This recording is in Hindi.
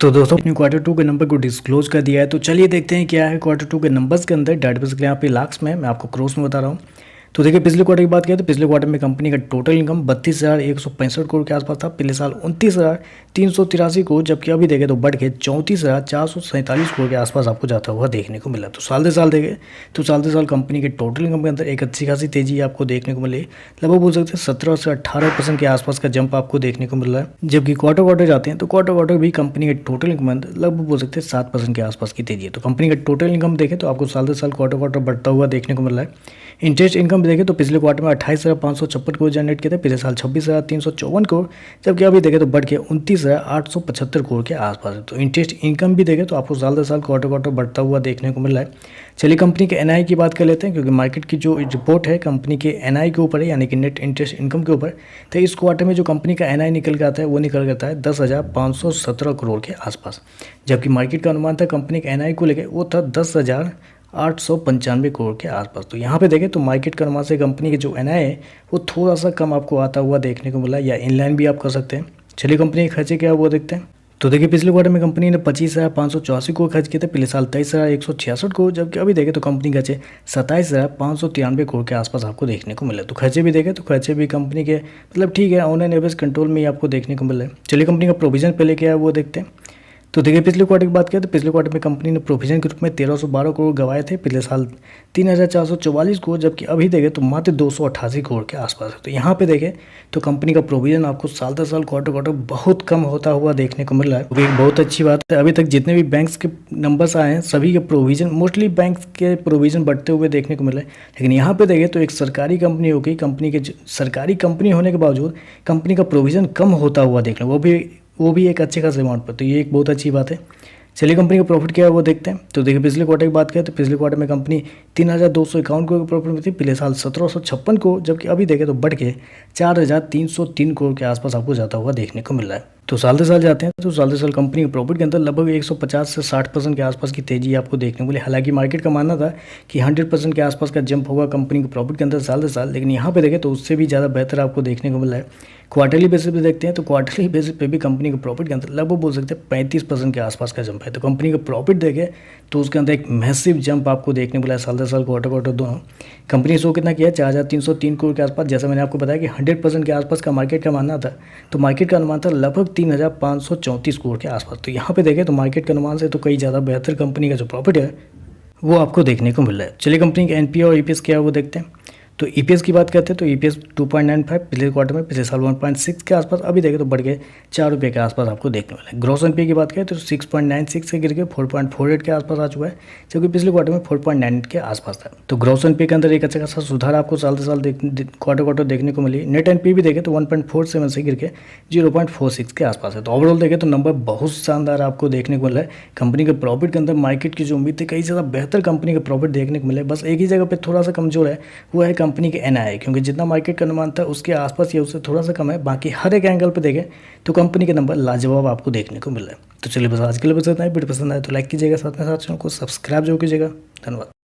तो दोस्तों अपने क्वार्टर टू के नंबर को डिस्क्लोज कर दिया है। तो चलिए देखते हैं क्या है क्वार्टर टू के नंबर्स के अंदर। डेटाबेस के यहाँ पे लाख्स में मैं आपको क्रोस में बता रहा हूँ। तो देखिए पिछले क्वार्टर की बात करें तो पिछले क्वार्टर में कंपनी का टोटल इनकम 32,165 करोड़ के आसपास था। पिछले साल 29,383 करोड़, जबकि अभी देखें तो बढ़ के 34,447 करोड़ के आसपास आपको जाता हुआ देखने को मिला। तो साल से साल देखें तो साल से साल कंपनी के टोटल इनकम के अंदर एक अच्छी खासी तेजी आपको देखने को मिली। लगभग बोल सकते हैं 17 से 18% के आसपास का जंप आपको देखने को मिल रहा है। जबकि क्वार्टर जाते हैं तो क्वार्टर भी कंपनी के टोटल इनकम में लगभग बोल सकते हैं 7% के आसपास की तेजी है। तो कंपनी का टोटल इनकम देखें तो आपको साल से साल क्वार्टर बढ़ता हुआ देखने को मिल रहा है। इंटरेस्ट इनकम देखें तो पिछले क्वार्टर में 28,556 करोड़ जनरेट किए थे। पिछले साल 26,354 करोड़, जबकि अभी देखें तो बढ़ के 29,875 करोड़ के आसपास है। तो इंटरेस्ट इनकम भी देखें तो आपको साल दर साल क्वार्टर बढ़ता हुआ देखने को मिल रहा है। चलिए कंपनी के एनआई की बात कर लेते हैं, क्योंकि मार्केट की जो रिपोर्ट है कंपनी के एनआई के ऊपर है, यानी कि नेट इंटरेस्ट इनकम के ऊपर। तो इस क्वार्टर में जो कंपनी का एनआई निकल के आता है वो निकल के आता है 10,517 करोड़ के आसपास, जबकि मार्केट का अनुमान था कंपनी के एनआई को लेकर वो था 10,895 करोड़ के आसपास। तो यहाँ पे देखें तो मार्केट के अनुमान से कंपनी के जो एनआई है वो थोड़ा सा कम आपको आता हुआ देखने को मिला, या इनलाइन भी आप कर सकते हैं। चलिए कंपनी के खर्चे क्या है वो देखते हैं। तो देखिए पिछले क्वार्टर में कंपनी ने 25,584 करोड़ खर्च किए थे। पिछले साल 23,166 करोड़, जबकि अभी देखें तो कंपनी खर्चे 27,593 करोड़ के आसपास आपको देखने को मिले। तो खर्चे भी देखें तो खर्चे भी कंपनी के मतलब ठीक है, ऑन एन एवरेज कंट्रोल में ही आपको देखने को मिल रहा है। चलिए कंपनी का प्रोविजन पहले क्या है वो देखते हैं। तो देखिए पिछले क्वार्टर की बात करें तो पिछले क्वार्टर में कंपनी ने प्रोविजन के रूप में 1,312 करोड़ गंवाए थे। पिछले साल 3,444 करोड़, जबकि अभी देखें तो मात्र 288 करोड़ के आसपास है। तो यहाँ पे देखें तो कंपनी का प्रोविजन आपको साल दर साल क्वार्टर बहुत कम होता हुआ देखने को मिल रहा है, तो एक बहुत अच्छी बात है। अभी तक जितने भी बैंक्स के नंबर्स आए हैं सभी के प्रोविजन मोस्टली बैंक्स के प्रोविजन बढ़ते हुए देखने को मिल रहे हैं। लेकिन यहाँ पे देखें तो एक सरकारी कंपनी होगी, कंपनी के सरकारी कंपनी होने के बावजूद कंपनी का प्रोविजन कम होता हुआ देखना, वो भी एक अच्छे खास अमाउंट पर। तो ये एक बहुत अच्छी बात है। चलिए कंपनी का प्रॉफिट क्या है वो देखते हैं। तो देखिए पिछले क्वार्टर की बात करें तो पिछले क्वार्टर में कंपनी 3,251 करोड़ प्रॉफिट में थी। पिछले साल 1,756 करोड़, जबकि अभी देखें तो बढ़ के 4,303 करोड़ के आसपास आपको जाता हुआ देखने को मिल रहा है। तो साल से साल जाते हैं तो साल से साल कंपनी के प्रॉफिट के अंदर लगभग 150 से 60% के आसपास की तेजी आपको देखने को मिली। हालांकि मार्केट का मानना था कि 100% के आसपास का जंप होगा कंपनी के प्रॉफिट के अंदर साल से साल, लेकिन यहाँ पे देखें तो उससे भी ज़्यादा बेहतर आपको देखने को मिल रहा है। क्वार्टरली बेसिस पे देखते हैं तो क्वार्टरली बेसिस पे भी कंपनी के प्रॉफिट के अंदर लगभग बोल सकते हैं 35% के आसपास का जंप है। तो कंपनी का प्रॉफिट देखें तो उसके अंदर एक मैसिव जंप आपको देखने को मिला है साल दर साल क्वार्टर दोनों। कंपनी शो कितना किया है 4,303 करोड़ के आसपास। जैसा मैंने आपको बताया कि 100% के आसपास का मार्केट का मानना था, तो मार्केट का अनुमान था लगभग 3,534 करोड़ के आसपास। तो यहाँ पे देखें तो मार्केट के अनुमान से तो कई ज़्यादा बेहतर कंपनी का जो प्रॉफिट है वो आपको देखने को मिल रहा है। चलिए कंपनी के एनपीए और ईपीएस क्या है वो देखते हैं। तो ईपीएस की बात करते हैं तो ईपीएस 2.95 पिछले क्वार्टर में, पिछले साल 1.6 के आसपास, अभी देखें तो बढ़ के 4 रुपये के आसपास आपको देखने वाला है। ग्रॉस एनपीए की बात करें तो 6.96 से गिर के 4.48 के आसपास आ चुका है, जबकि पिछले क्वार्टर में 4.98 के आसपास था। तो ग्रॉस एनपीए के अंदर एक अच्छा खासा सुधार आपको साल से साल क्वार्टर देखने को मिली। नेट एनपीए भी देखें तो 1.47 से गिर के 0.46 के आसपास है। तो ओवरऑल देखें तो नंबर बहुत शानदार आपको देखने को मिला है। कंपनी के प्रॉफिट के अंदर मार्केट की जो उम्मीद थी कई ज़्यादा बेहतर कंपनी का प्रॉफिट देखने को मिले। बस एक ही जगह पर थोड़ा सा कमजोर है, वो है कंपनी के एनआई, क्योंकि जितना मार्केट का अनुमान था उसके आसपास या उससे थोड़ा सा कम है। बाकी हर एक एंगल पे देखें तो कंपनी के नंबर लाजवाब आपको देखने को मिल रहा है। तो चलिए बस आज के लिए बस इतना ही। वीडियो पसंद आए तो लाइक कीजिएगा, साथ में साथ चैनल को सब्सक्राइब जरूर कीजिएगा। धन्यवाद।